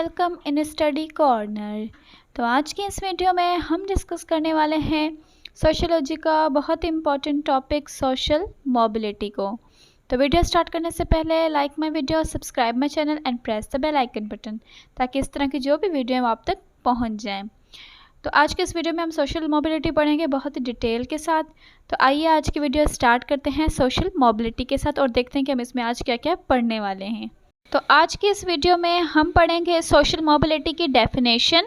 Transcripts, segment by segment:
Welcome in study corner. तो आज की इस वीडियो में हम डिस्कस करने वाले हैं सोशियोलॉजी का बहुत इंपॉर्टेंट टॉपिक सोशल मोबिलिटी को। तो वीडियो स्टार्ट करने से पहले like my video, subscribe my channel and press the bell icon button ताकि इस तरह की जो भी वीडियो है वो आप तक पहुंच जाएं। तो आज के इस वीडियो में हम सोशल मोबिलिटी पढ़ेंगे बहुत ही डिटेल के साथ। तो आइए आज की वीडियो स्टार्ट करते हैं सोशल मोबिलिटी के साथ और देखते हैं कि हम इसमें आज क्या क्या पढ़ने वाले हैं। तो आज की इस वीडियो में हम पढ़ेंगे सोशल मोबिलिटी की डेफिनेशन,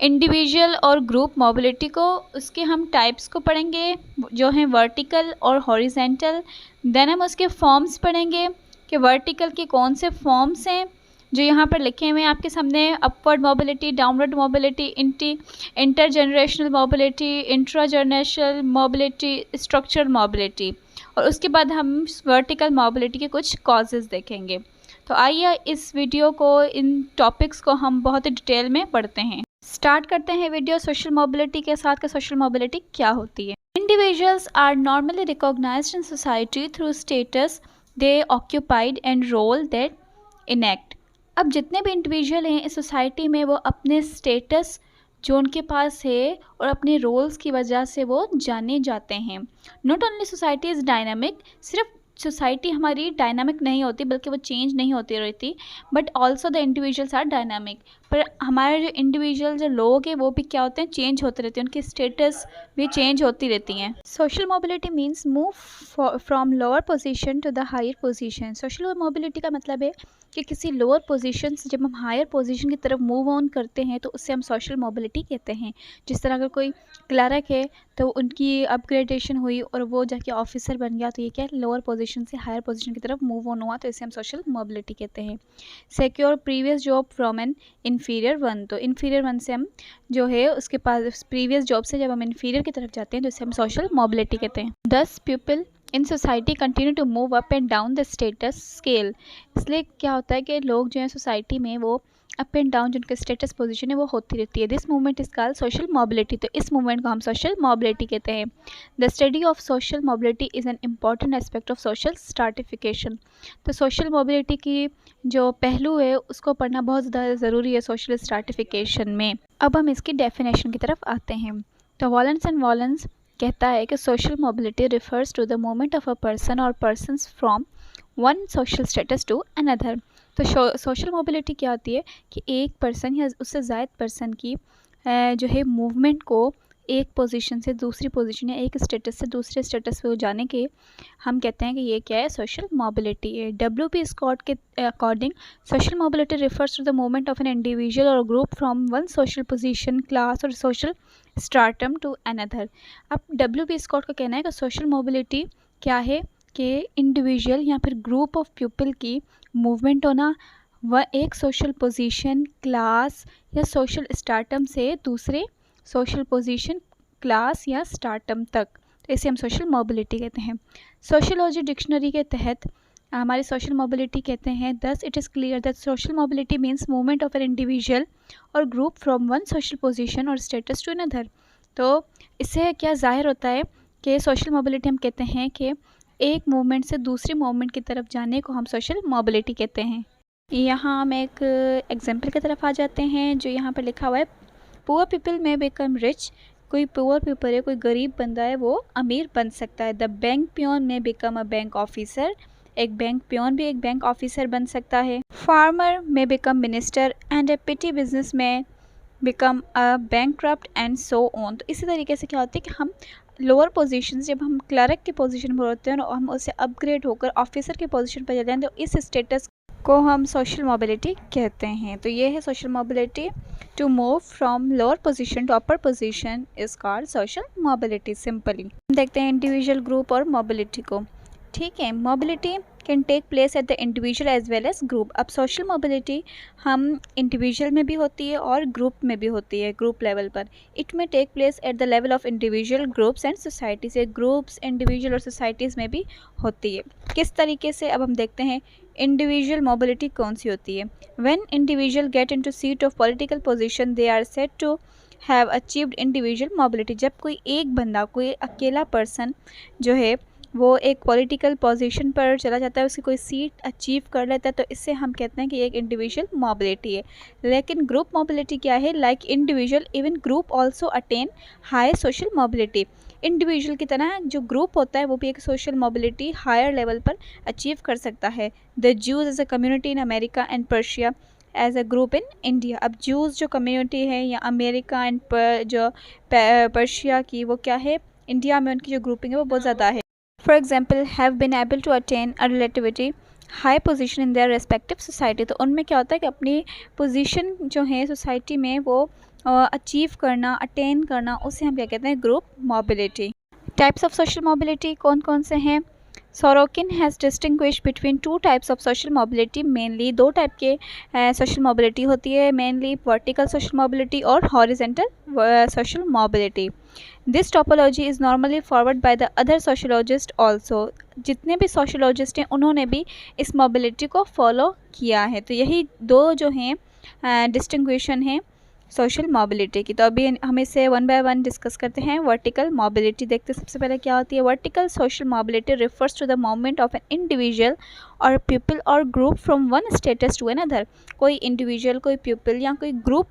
इंडिविजुअल और ग्रुप मोबिलिटी को, उसके हम टाइप्स को पढ़ेंगे जो हैं वर्टिकल और हॉरिजेंटल। देन हम उसके फॉर्म्स पढ़ेंगे कि वर्टिकल के कौन से फॉर्म्स हैं जो यहाँ पर लिखे हुए हैं आपके सामने, upward mobility, downward mobility, intergenerational mobility, intragenerational mobility, structural mobility, और उसके बाद हम वर्टिकल मोबिलिटी के कुछ कॉजेज़ देखेंगे। तो आइए इस वीडियो को, इन टॉपिक्स को हम बहुत ही डिटेल में पढ़ते हैं। स्टार्ट करते हैं वीडियो सोशल मोबिलिटी के साथ कि सोशल मोबिलिटी क्या होती है। Individuals are normally recognised in society through status they occupied and role that enact. अब जितने भी इंडिविजुअल हैं इस सोसाइटी में वो अपने स्टेटस जो उनके पास है और अपने रोल्स की वजह से वो जाने जाते हैं। Not only society is dynamic, सिर्फ सोसाइटी हमारी डायनामिक नहीं होती बल्कि वो चेंज नहीं होती रहती, but also the individuals are dynamic. पर हमारे जो इंडिविजुअल जो लोग हैं वो भी क्या होते हैं, चेंज होते रहते हैं, उनकी स्टेटस भी चेंज होती रहती हैं। Social mobility means move from lower position to the higher position. Social mobility का मतलब है कि किसी लोअर पोजीशन से जब हम हायर पोजीशन की तरफ मूव ऑन करते हैं तो उससे हम सोशल मोबिलिटी कहते हैं। जिस तरह अगर कोई क्लर्क है तो उनकी अपग्रेडेशन हुई और वो जाके ऑफिसर बन गया, तो ये क्या है, लोअर पोजीशन से हायर पोजीशन की तरफ मूव ऑन हुआ, तो इसे हम सोशल मोबिलिटी कहते हैं। Secure previous job from N inferior one, तो इन्फीरियर वन से हम जो है उसके पास प्रीवियस जॉब से जब हम इन्फीरियर की तरफ जाते हैं तो इसे हम सोशल मोबिलिटी कहते हैं। 10 people in society continue to move up and down the status scale. इसलिए क्या होता है कि लोग जो है सोसाइटी में वो अप एंड डाउन जिनके स्टेटस पोजीशन है वो होती रहती है। This movement is called social mobility, तो इस मूवमेंट को हम सोशल मोबिलिटी कहते हैं। The study of social mobility is an important aspect of social stratification. तो सोशल मोबिलिटी की जो पहलू है उसको पढ़ना बहुत ज़्यादा ज़रूरी है सोशल स्ट्रैटिफिकेशन में। अब हम इसकी डेफिनेशन की तरफ आते हैं। तो वॉलेंस एंड वॉलेंस कहता है कि social mobility refers to the movement of a person और persons from one social status to another. तो सोशल मोबिलिटी क्या होती है कि एक पर्सन या उससे ज़ायद पर्सन की जो है मूवमेंट को एक पोजीशन से दूसरी पोजीशन या एक स्टेटस से दूसरे स्टेटस पे जाने के हम कहते हैं कि ये क्या है, सोशल मोबिलिटी है। W.P. स्कॉट के according social mobility refers to the movement of an individual और group from one social position, class और सोशल स्ट्राटम टू अनदर। अब W.P. स्कॉट का कहना है कि सोशल मोबिलिटी क्या है कि इंडिविजुअल या फिर ग्रुप ऑफ पीपल की मूवमेंट होना वह एक सोशल पोजीशन, क्लास या सोशल स्टार्टम से दूसरे सोशल पोजीशन, क्लास या स्टार्टम तक, तो इसे हम सोशल मोबिलिटी कहते हैं। सोशियोलॉजी डिक्शनरी के तहत हमारी सोशल मोबिलिटी कहते हैं, thus it is clear that social mobility means movement of an individual और group from one social position और स्टेटस टू अनदर। तो इससे क्या जाहिर होता है कि सोशल मोबिलिटी हम कहते हैं कि एक मूवमेंट से दूसरी मूवमेंट की तरफ जाने को हम सोशल मोबिलिटी कहते हैं। यहाँ हम एक एग्जाम्पल की तरफ आ जाते हैं जो यहाँ पर लिखा हुआ है, पुअर पीपल में बिकम रिच। कोई पुअर पीपल है, कोई गरीब बंदा है, वो अमीर बन सकता है। The bank peon may become a bank officer, एक बैंक पियोन भी एक बैंक ऑफिसर बन सकता है। Farmer may become minister and a petty business may become a bankrupt and so on. तो इसी तरीके से क्या होता है कि हम लोअर पोजीशन से जब हम क्लर्क की पोजीशन पर होते हैं और हम उससे अपग्रेड होकर ऑफिसर की पोजीशन पर जाते हैं तो इस स्टेटस को हम सोशल मोबिलिटी कहते हैं। तो ये है social mobility, to move from lower position to upper position is called social mobility simply. देखते हैं इंडिविजुअल, ग्रुप और मोबिलिटी को। ठीक है, mobility can take place at the individual as well as group. अब सोशल मोबिलिटी हम individual में भी होती है और ग्रुप में भी होती है, ग्रुप लेवल पर। इट में take place at the level of individual, groups and societies. Groups, individual और सोसाइटीज़ में भी होती है। किस तरीके से, अब हम देखते हैं इंडिविजुअल मोबिलिटी कौन सी होती है। When individual get into seat of political position they are said to have achieved individual mobility. जब कोई एक बंदा, कोई अकेला पर्सन जो है वो एक पॉलिटिकल पोजीशन पर चला जाता है, उसकी कोई सीट अचीव कर लेता है, तो इससे हम कहते हैं कि ये एक इंडिविजुअल मोबिलिटी है। लेकिन ग्रुप मोबिलिटी क्या है? Like individual even group also attain high social mobility. Individual की तरह जो ग्रुप होता है वो भी एक सोशल मोबिलिटी हायर लेवल पर अचीव कर सकता है। The Jews as a community in America and Persia as a group in India. अब ज्यूज़ जो कम्युनिटी है या अमेरिका एंड जो पर्शिया की, वो क्या है? इंडिया में उनकी जो ग्रुपिंग है वो बहुत ज़्यादा है। For example have been able to attain a relativity high position in their respective society. तो उनमें क्या होता है कि अपनी पोजीशन जो है सोसाइटी में वो अचीव करना, अटेन करना, उसे हम क्या कहते हैं? Group mobility. Types of social mobility कौन कौन से हैं? Sorokin has distinguish between two types of social mobility. Mainly दो टाइप के सोशल मोबिलिटी होती है, मेनली वर्टिकल सोशल मोबिलिटी और horizontal social mobility. This topology is normally forward by the other sociologist also. जितने भी सोशोलॉजिस्ट हैं उन्होंने भी इस मोबिलिटी को फॉलो किया है। तो यही दो जो हैं डिस्टिंग्विशन हैं सोशल मोबिलिटी की। तो अभी हम इसे वन बाय वन डिस्कस करते हैं। वर्टिकल मोबिलिटी देखते हैं सबसे पहले क्या होती है। Vertical social mobility refers to the movement of an individual और पीपल और group from one status to another. कोई इंडिविजुअल, कोई पीपल या कोई ग्रुप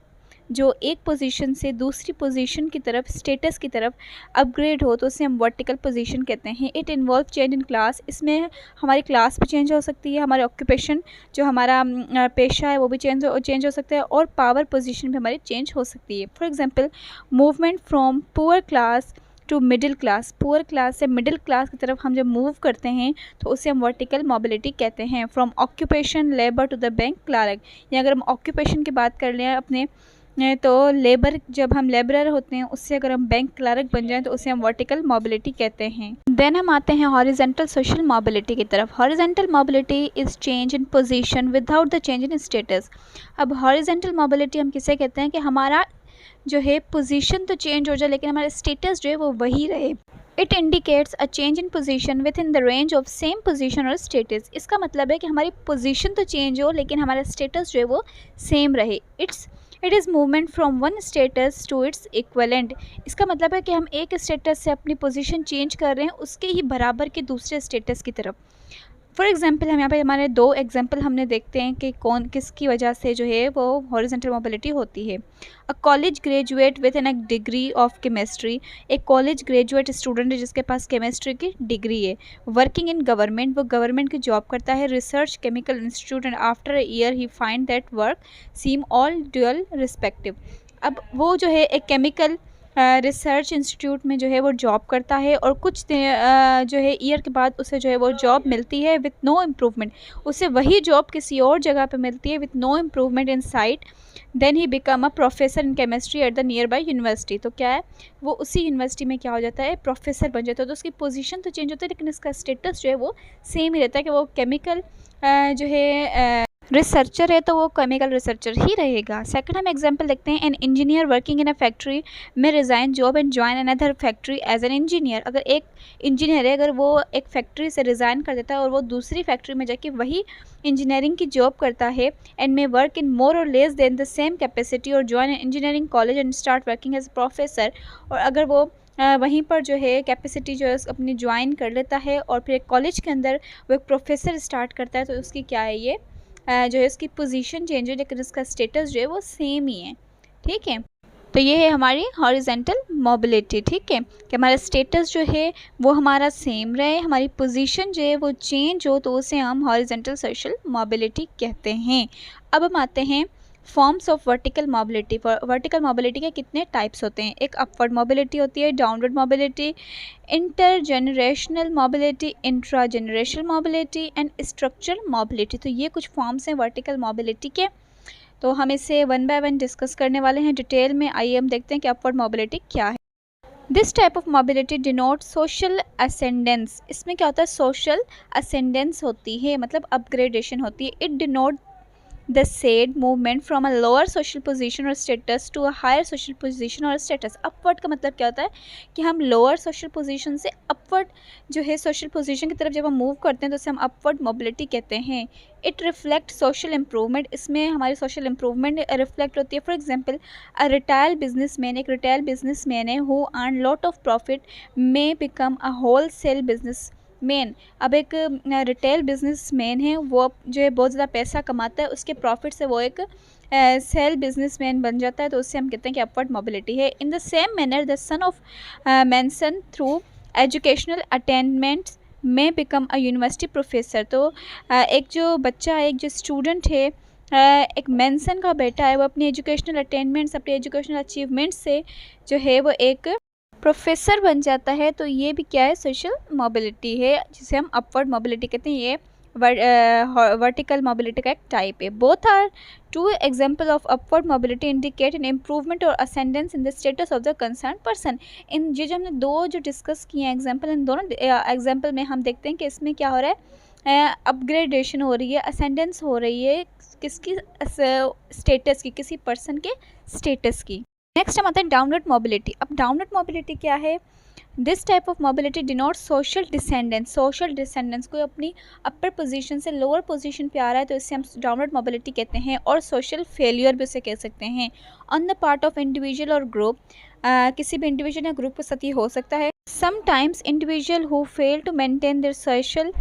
जो एक पोजीशन से दूसरी पोजीशन की तरफ, स्टेटस की तरफ अपग्रेड हो, तो उसे हम वर्टिकल पोजीशन कहते हैं। It involve change in class. इसमें हमारी क्लास भी चेंज हो सकती है, हमारे ऑक्यूपेशन जो हमारा पेशा है वो भी चेंज हो सकता है, और पावर पोजीशन भी हमारी चेंज हो सकती है। For example movement from poor class to middle class. Poor class से मिडिल क्लास की तरफ हम जब मूव करते हैं तो उसे हम वर्टिकल मोबिलिटी कहते हैं। From occupation labour to the bank clerk. या अगर हम ऑक्यूपेशन की बात कर लें अपने, तो लेबर, जब हम लेबरर होते हैं उससे अगर हम बैंक क्लर्क बन जाएं तो उसे हम वर्टिकल मोबिलिटी कहते हैं। देन हम आते हैं हॉरिजेंटल सोशल मोबिलिटी की तरफ। Horizontal mobility is change in position without the change in status. अब हॉरिजेंटल मोबिलिटी हम किसे कहते हैं कि हमारा जो है पोजीशन तो चेंज हो जाए लेकिन हमारा स्टेटस जो है वो वही रहे। It indicates a change in position with in the range of same position और स्टेटस। इसका मतलब है कि हमारी पोजीशन तो चेंज हो लेकिन हमारा स्टेटस जो है वो सेम रहे। It is movement from one status to its equivalent. इसका मतलब है कि हम एक स्टेटस से अपनी पोजीशन चेंज कर रहे हैं उसके ही बराबर के दूसरे स्टेटस की तरफ। फॉर एग्जाम्पल हम यहाँ पे हमारे दो एग्जाम्पल हमने देखते हैं कि कौन किसकी वजह से जो है वो हॉरिजॉन्टल मोबिलिटी होती है। A college graduate with an degree of chemistry. एक कॉलेज ग्रेजुएट स्टूडेंट है जिसके पास केमिस्ट्री की डिग्री है। वर्किंग इन गवर्नमेंट, वो गवर्नमेंट की जॉब करता है। Research chemical institute and after a year he find that work seem all dual respective. अब वो जो है एक केमिकल रिसर्च इंस्टीट्यूट में जो है वो जॉब करता है और कुछ जो है ईयर के बाद उसे जो है वो जॉब मिलती है विथ नो इम्प्रूवमेंट। उसे वही जॉब किसी और जगह पे मिलती है with no improvement in sight. Then he become a professor in chemistry at the nearby university. तो क्या है, वो उसी यूनिवर्सिटी में क्या हो जाता है, प्रोफेसर बन जाता है। तो उसकी पोजीशन तो चेंज होती है लेकिन उसका स्टेटस जो है वो सेम ही रहता है कि वो केमिकल जो है रिसर्चर है तो वो केमिकल रिसर्चर ही रहेगा। सेकंड हम एग्जांपल देखते हैं। An engineer working in a factory may resign job and join another factory as an engineer. अगर एक इंजीनियर है, अगर वो एक फैक्ट्री से रिज़ाइन कर देता है और वो दूसरी फैक्ट्री में जाके वही इंजीनियरिंग की जॉब करता है and may work in more और less than the same capacity और join engineering college and start working as professor. और अगर वो वहीं पर जो है कैपेसिटी जो है अपनी ज्वाइन कर लेता है और फिर एक कॉलेज के अंदर वो एक प्रोफेसर स्टार्ट करता है, तो उसकी क्या है, ये जो है उसकी पोजीशन चेंज है लेकिन उसका स्टेटस जो है वो सेम ही है। ठीक है, तो ये है हमारी हॉरिजेंटल मोबिलिटी। ठीक है, कि हमारा स्टेटस जो है वो हमारा सेम रहे, हमारी पोजीशन जो है वो चेंज हो, तो उसे हम हॉरिजेंटल सोशल मोबिलिटी कहते हैं। अब हम आते हैं forms of vertical mobility. Vertical mobility के कितने टाइप्स होते हैं। एक अपवर्ड मोबिलिटी होती है, downward mobility, intergenerational mobility, intra generational mobility and structural mobility. तो ये कुछ फॉर्म्स हैं वर्टिकल मोबिलिटी के, तो हम इसे वन बाय वन डिस्कस करने वाले हैं डिटेल में। आइए हम देखते हैं कि अपवर्ड मोबिलिटी क्या है। This type of mobility denote social ascendants. इसमें क्या होता है, सोशल असेंडेंस होती है, मतलब अपग्रेडेशन होती है। It denote the said movement from a lower social position or status to a higher social position or status। upward का मतलब क्या होता है कि हम lower social position से upward जो है social position की तरफ जब हम move करते हैं तो उसे हम upward mobility कहते हैं। it reflect social improvement, इसमें हमारी social improvement reflect होती है। for example a retail businessman, एक retail businessman है who earn lot of profit may become a wholesale business man, अब एक रिटेल बिजनेस मैन है, वो जो है बहुत ज़्यादा पैसा कमाता है, उसके प्रॉफिट से वो एक सेल बिजनेस मैन बन जाता है, तो उससे हम कहते हैं कि अपवर्ड मोबिलिटी है। In the same manner the son of Manson through educational attainments में बिकम अ यूनिवर्सिटी प्रोफेसर। तो एक जो बच्चा है, एक जो स्टूडेंट है, एक मैनसन का बेटा है, वो अपनी एजुकेशनल अटेनमेंट्स, अपनी एजुकेशनल अचीवमेंट से जो है वो एक प्रोफेसर बन जाता है। तो ये भी क्या है, सोशल मोबिलिटी है, जिसे हम अपवर्ड मोबिलिटी कहते हैं। ये वर्टिकल मोबिलिटी का एक टाइप है। Both are two example of upward mobility indicate an improvement और ascendance in the status of the concern person. इन जो हमने दो जो डिस्कस किए हैं एग्जाम्पल, इन दोनों एग्जाम्पल में हम देखते हैं कि इसमें क्या हो रहा है, अपग्रेडेशन हो रही है, असेंडेंस हो रही है किसकी, स्टेटस की, किसी पर्सन के स्टेटस की। नेक्स्ट हम आते हैं डाउनवर्ड मोबिलिटी। अब डाउनवर्ड मोबिलिटी क्या है? This type of mobility denote social descendance. Social descendance, कोई अपनी अपर पोजीशन से लोअर पोजीशन पे आ रहा है तो इससे हम डाउनवर्ड मोबिलिटी कहते हैं, और सोशल फेलियर भी उसे कह सकते हैं। On the part of individual और ग्रुप, किसी भी इंडिविजुअल या ग्रुप के साथ ये हो सकता है। Sometimes individual who fail to maintain their social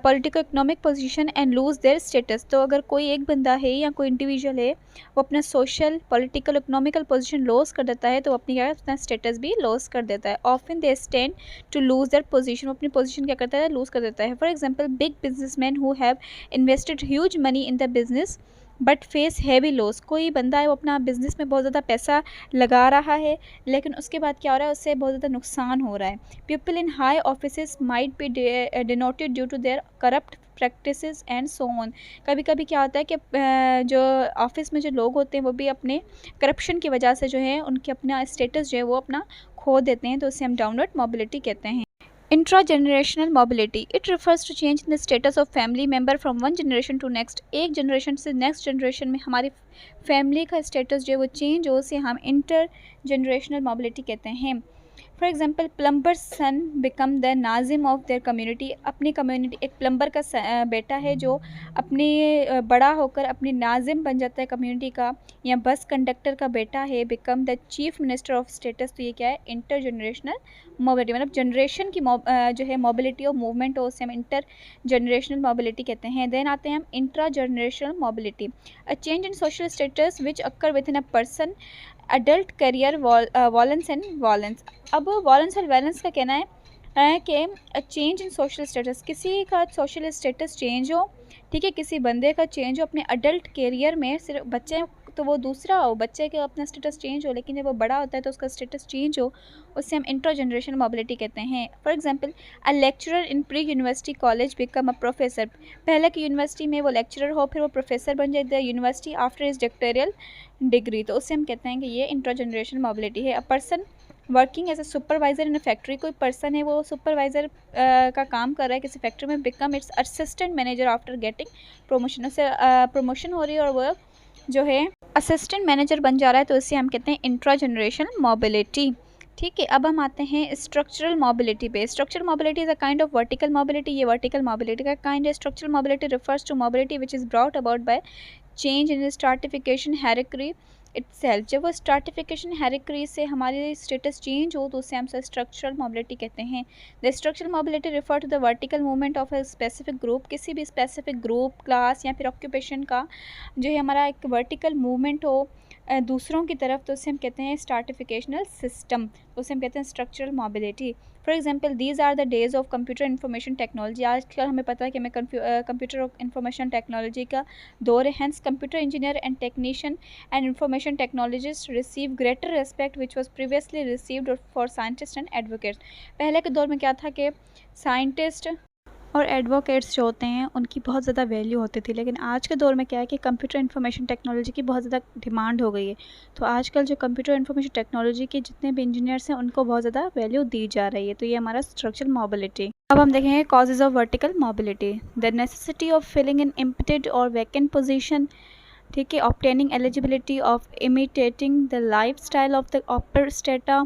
political economic position and lose their status. तो अगर कोई एक बंदा है या कोई इंडिविजुअल है, वो अपना social political economical position loss कर देता है, तो अपनी क्या अपना स्टेटस भी लॉस कर देता है। Often they stand to lose their position, वो अपनी पोजीशन क्या करता है, लूज कर देता है। For example big businessman who have invested huge money in the business but face heavy loss. कोई बंदा है, वो अपना बिजनेस में बहुत ज़्यादा पैसा लगा रहा है, लेकिन उसके बाद क्या हो रहा है, उससे बहुत ज़्यादा नुकसान हो रहा है। People in high office might be denoted due to their corrupt practices and so on. कभी कभी क्या होता है कि जो ऑफिस में जो लोग होते हैं वो भी अपने करप्शन की वजह से जो है उनके अपना स्टेटस जो है वो अपना खो देते हैं, तो उसे हम डाउनवर्ड मोबिलिटी कहते हैं। Intragenerational mobility, it refers to change in the status of family member from one generation to next. एक जनरेशन से नेक्स्ट जनरेशन में हमारी फैमिली का स्टेटस जो है वो चेंज हो, उसे हम इंटर जनरेशनल मोबिलिटी कहते हैं। For example plumber son become the नाजिम ऑफ देयर कम्युनिटी। अपनी कम्युनिटी, एक प्लम्बर का बेटा है जो अपनी बड़ा होकर अपनी नाजिम बन जाता है कम्युनिटी का, या बस कंडक्टर का बेटा है become the chief minister of status. तो ये क्या है, इंटर जनरेशनल मोबिलिटी, मतलब जनरेशन की जो है मोबिलिटी और मूवमेंट हो, उसे हम इंटर जनरेशनल मोबिलिटी कहते हैं। देन आते हैं हम intra generational mobility, a change in social status which occur with in a person adult career violence and violence. अब वॉलेंस और वैलेंस का कहना है कि चेंज इन सोशल स्टेटस, किसी का सोशल स्टेटस चेंज हो, ठीक है, किसी बंदे का चेंज हो अपने अडल्ट करियर में। सिर्फ बच्चे तो वो दूसरा हो, बच्चे का अपना स्टेटस चेंज हो, लेकिन जब वो बड़ा होता है तो उसका स्टेटस चेंज हो, उससे हम इंटर जनरेशनल मोबिलिटी कहते हैं। For example a lecturer in pre university college become a professor. पहले की यूनिवर्सिटी में वो लेक्चरर हो, फिर वो प्रोफेसर बन जाए यूनिवर्सिटी आफ्टर इज डॉक्टोरियल डिग्री, तो उससे हम कहते हैं कि ये इंटर जनरेशनल मोबिलिटी है। A person working as a supervisor in a factory, कोई पर्सन है वो सुपरवाइजर का काम कर रहा है किसी फैक्ट्री में, become it's assistant manager after getting promotion. उससे प्रमोशन हो रही है और वो जो है असिस्टेंट मैनेजर बन जा रहा है, तो इससे हम कहते हैं इंट्रा जनरेशनल मोबिलिटी। ठीक है, अब हम आते हैं स्ट्रक्चरल मोबिलिटी पे। Structural mobility is a kind of vertical mobility, ये वर्टिकल मोबिलिटी का काइंड है। Structural mobility refers to mobility which is brought about by change in stratification hierarchy itself. जब वो स्ट्राटिफिकेशन हायरार्की से हमारी स्टेटस चेंज हो, तो उससे हम स्ट्रक्चरल मोबिलिटी कहते हैं। The structural mobility refer to the vertical movement of a specific group, किसी भी स्पेसिफिक ग्रुप, क्लास या फिर ऑक्यूपेशन का जो है हमारा एक वर्टिकल मूवमेंट हो दूसरों की तरफ, तो उसे हम कहते हैं स्ट्राटिफिकेशनल सिस्टम, तो उसे हम कहते हैं structural mobility. For example these are the days of computer information technology. आजकल हमें पता है कि हमें कंप्यूटर और इंफॉर्मेशन टेक्नोलॉजी का दौर है। Hence computer engineer and technician and information technologist receive greater respect which was previously received for scientist and advocates. पहले के दौर में क्या था कि साइंटिस्ट और एडवोकेट्स जो होते हैं उनकी बहुत ज़्यादा वैल्यू होती थी, लेकिन आज के दौर में क्या है कि कंप्यूटर इन्फॉर्मेशन टेक्नोलॉजी की बहुत ज़्यादा डिमांड हो गई है, तो आजकल जो कंप्यूटर इन्फॉर्मेशन टेक्नोलॉजी के जितने भी इंजीनियर्स हैं उनको बहुत ज़्यादा वैल्यू दी जा रही है। तो ये हमारा स्ट्रक्चरल मोबिलिटी। अब हम देखेंगे causes of vertical mobility. The necessity of filling in emptied और वैकेंट पोजिशन, ठीक है, obtaining eligibility of imitating the life style of the upper strata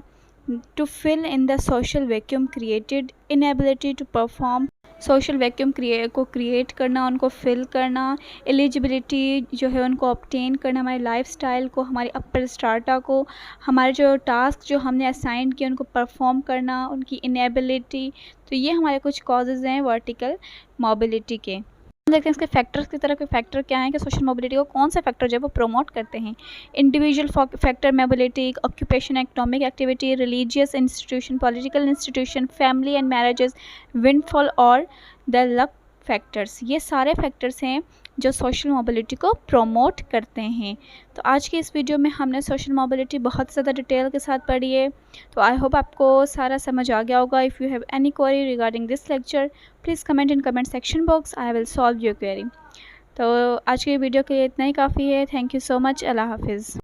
to fill in the social vacuum created, inability to perform social vacuum को create करना, उनको fill करना, eligibility जो है उनको ऑब्टेन करना, हमारे लाइफस्टाइल को, हमारी अपर स्टार्टा को, हमारे जो टास्क जो हमने असाइन किए उनको परफॉर्म करना, उनकी इनेबिलिटी। तो ये हमारे कुछ कॉजेज़ हैं वर्टिकल मोबिलिटी के। हम देखते हैं इसके फैक्टर्स की तरह के फैक्टर क्या हैं कि सोशल मोबिलिटी को कौन से फैक्टर जो है वो प्रमोट करते हैं। Individual factor mobility, occupation, economic activity, religious institution, political institution, family and marriages, windfall और द लक फैक्टर्स। ये सारे फैक्टर्स हैं जो सोशल मोबिलिटी को प्रमोट करते हैं। तो आज की इस वीडियो में हमने सोशल मोबिलिटी बहुत ज़्यादा डिटेल के साथ पढ़ी है। तो आई होप आपको सारा समझ आ गया होगा। If you have any query regarding this lecture, please comment in comment section box, I will solve your query. तो आज की वीडियो के लिए इतना ही काफ़ी है। Thank you so much. Allah हाफिज़।